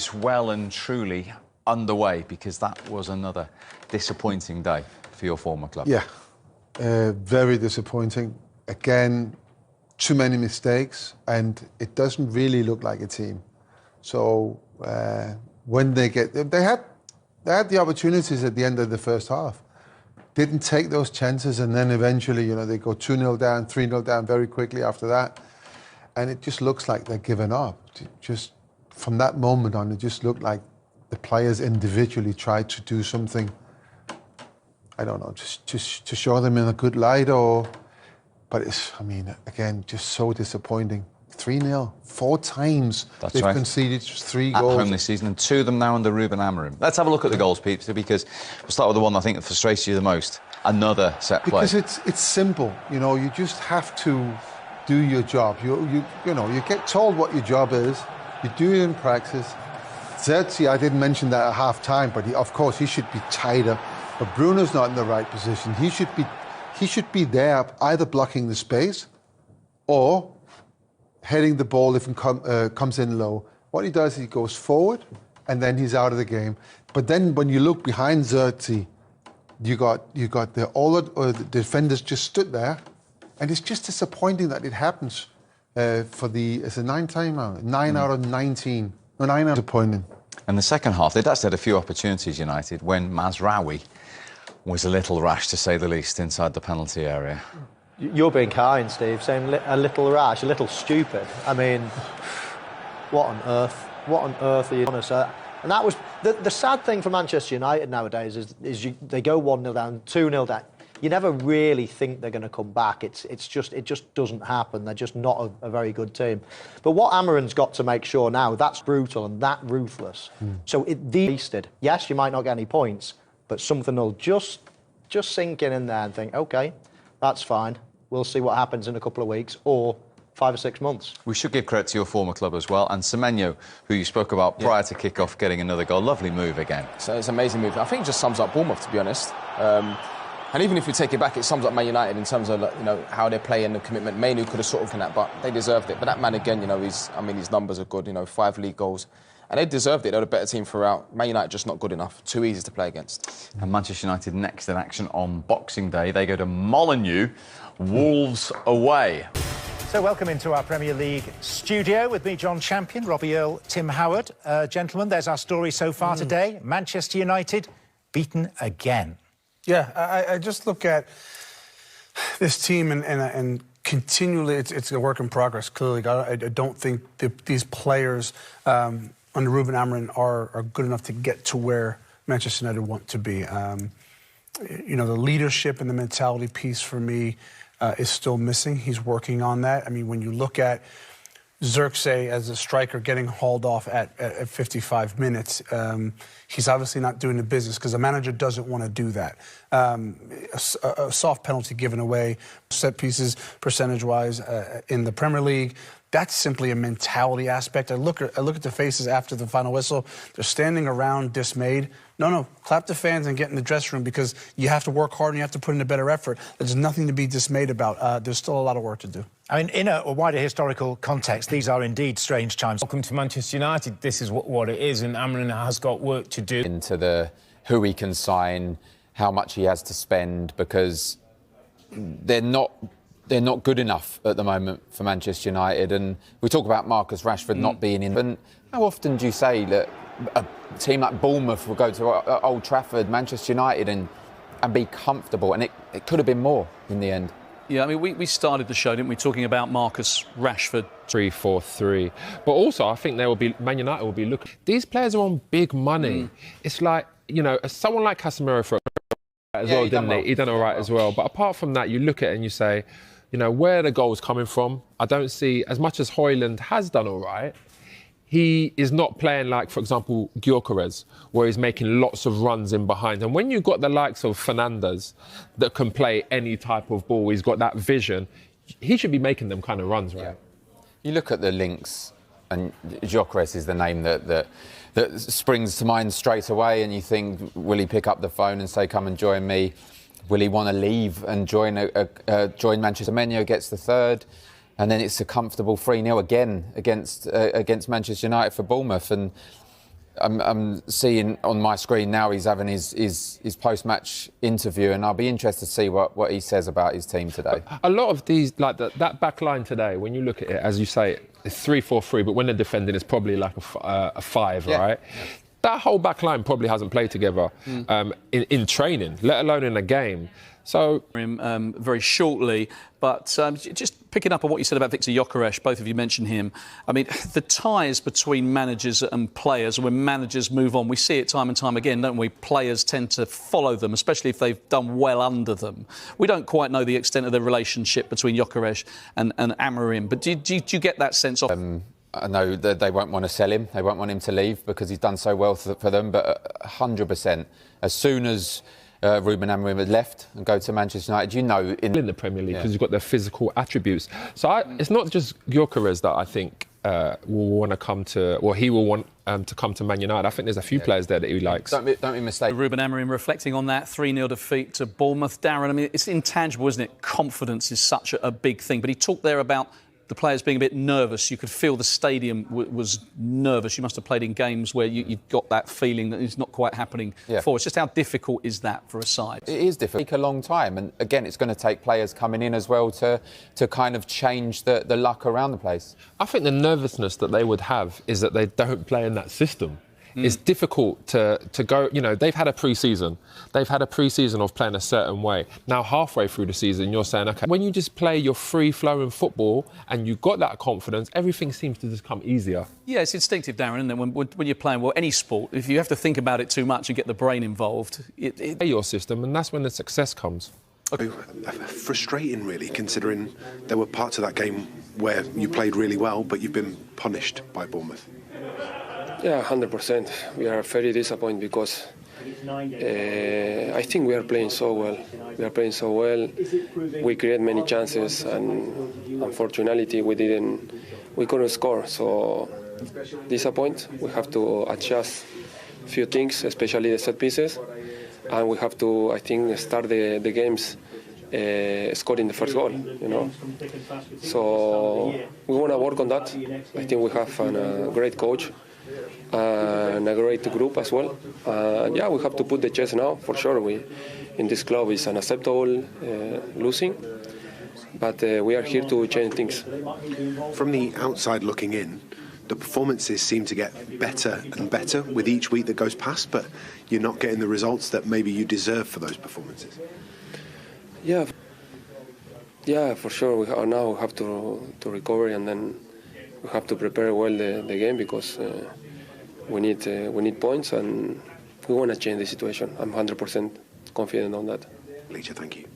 It's well and truly underway, because that was another disappointing day for your former club. Yeah, very disappointing. Again, too many mistakes, and it doesn't really look like a team. So when they had the opportunities at the end of the first half, didn't take those chances, and then eventually, they go 2-0 down, 3-0 down very quickly after that, and it just looks like they're giving up. Just from that moment on, it just looked like the players individually tried to do something, I don't know, just to show them in a good light, but it's, again, just so disappointing. 3-0, 4 times they've conceded 3 goals. At home this season, and 2 of them now under Ruben Amorim. Let's have a look at the goals, Pete, because we'll start with the one I think that frustrates you the most. Another set play. Because it's simple, you just have to do your job. You get told what your job is, you do it in practice. Xerxes, I didn't mention that at half time, but of course he should be tighter. But Bruno's not in the right position. He should be there, either blocking the space or heading the ball if it comes in low. What he does is he goes forward and then he's out of the game. But then when you look behind Xerxes, you got all the defenders just stood there, and it's just disappointing that it happens it's a 9 time out, 9 out of 19. No, 9 out of disappointing. And the second half, they'd actually had a few opportunities, United, when Mazraoui was a little rash, to say the least, inside the penalty area. You're being kind, Steve, saying a little rash, a little stupid. What on earth? What on earth are you honest? And that was the sad thing for Manchester United nowadays is they go 1-0 down, 2-0 down. You never really think they're going to come back. It just doesn't happen. They're just not a very good team. But what Amorim's got to make sure now, that's brutal and that ruthless. So wasted. Yes, you might not get any points, but something will just sink in there and think, OK, that's fine. We'll see what happens in a couple of weeks or 5 or 6 months. We should give credit to your former club as well, and Semenyo, who you spoke about prior to kick-off, getting another goal. Lovely move again. So it's an amazing move. I think it just sums up Bournemouth, to be honest. And even if you take it back, it sums up Man United in terms of how they play and the commitment. Mainu could have sort of done that, but they deserved it. But that man again, his numbers are good. 5 league goals. And they deserved it. They were the better team throughout. Man United just not good enough. Too easy to play against. And Manchester United next in action on Boxing Day. They go to Molineux, Wolves away. So welcome into our Premier League studio with me, John Champion, Robbie Earle, Tim Howard. Gentlemen, there's our story so far today. Manchester United beaten again. Yeah, I just look at this team and continually it's a work in progress, clearly. I don't think these players under Ruben Amorim are good enough to get to where Manchester United want to be. The leadership and the mentality piece for me is still missing. He's working on that. When you look at Xerxes as a striker getting hauled off at 55 minutes, he's obviously not doing the business because the manager doesn't want to do that. A soft penalty given away, set pieces percentage-wise in the Premier League, that's simply a mentality aspect. I look at the faces after the final whistle. They're standing around dismayed. No, clap the fans and get in the dressing room because you have to work hard and you have to put in a better effort. There's nothing to be dismayed about. There's still a lot of work to do. In a wider historical context, these are indeed strange times. Welcome to Manchester United. This is what it is, and Amorim has got work to do. Into who he can sign, how much he has to spend, because they're not good enough at the moment for Manchester United. And we talk about Marcus Rashford not being in. And how often do you say that a team like Bournemouth will go to Old Trafford, Manchester United, and be comfortable? And it could have been more in the end. Yeah, we started the show, didn't we, talking about Marcus Rashford. 3-4-3. But also, I think Man United will be looking. These players are on big money. It's like, someone like Casemiro for as well, didn't he? He done all right as well. But apart from that, you look at it and you say, where are the goals coming from? I don't see, as much as Højlund has done all right, he is not playing like, for example, Gyökeres, where he's making lots of runs in behind. And when you've got the likes of Fernandes that can play any type of ball, he's got that vision, he should be making them kind of runs, right? Yeah. You look at the links, and Gyökeres is the name that springs to mind straight away, and you think, will he pick up the phone and say, come and join me? Will he want to leave and join Manchester? Semenyo gets the third. And then it's a comfortable 3-0 again against Manchester United for Bournemouth. And I'm seeing on my screen now he's having his post-match interview, and I'll be interested to see what he says about his team today. A lot of these, like that back line today, when you look at it, as you say, it's 3-4-3, but when they're defending, it's probably like a 5, right? That whole back line probably hasn't played together in training, let alone in a game. So very shortly, but just picking up on what you said about Viktor Gyökeres, both of you mentioned him. I mean, the ties between managers and players, when managers move on, we see it time and time again, don't we? Players tend to follow them, especially if they've done well under them. We don't quite know the extent of the relationship between Gyökeres and Amorim, but do you get that sense of... I know that they won't want to sell him, they won't want him to leave because he's done so well for them, but 100%, as soon as Ruben Amorim had left and go to Manchester United, you know... In the Premier League, because you've got their physical attributes. So it's not just Gyökeres that I think will want to come to... Or he will want to come to Man United. I think there's a few players there that he likes. Don't be mistaken. Ruben Amorim reflecting on that 3-0 defeat to Bournemouth. Darren, I mean, it's intangible, isn't it? Confidence is such a big thing. But he talked there about the players being a bit nervous. You could feel the stadium was nervous. You must have played in games where you've got that feeling that it's not quite happening for us. Just how difficult is that for a side? It is difficult. It take a long time, and again, it's going to take players coming in as well to kind of change the luck around the place. I think the nervousness that they would have is that they don't play in that system. It's difficult to go, you know, they've had a pre-season. They've had a pre-season of playing a certain way. Now, halfway through the season, you're saying, OK, when you just play your free-flowing football and you've got that confidence, everything seems to just come easier. Yeah, it's instinctive, Darren, isn't it? When you're playing, well, any sport, if you have to think about it too much and get the brain involved... Your system, and that's when the success comes. Frustrating, really, considering there were parts of that game where you played really well, but you've been punished by Bournemouth. Yeah, 100%. We are very disappointed because I think we are playing so well. We create many chances, and unfortunately we couldn't score. So disappointed. We have to adjust a few things, especially the set pieces, and we have to, I think, start the games scoring the first goal, you know. So we want to work on that. I think we have a great coach and a great group as well. Yeah, we have to put the chest now, for sure. In this club it's unacceptable losing, but we are here to change things. From the outside looking in, the performances seem to get better and better with each week that goes past, but you're not getting the results that maybe you deserve for those performances. Yeah, for sure. We now have to recover, and then we have to prepare well the game because we need points, and we want to change the situation. I'm 100% confident on that. Leacher, thank you.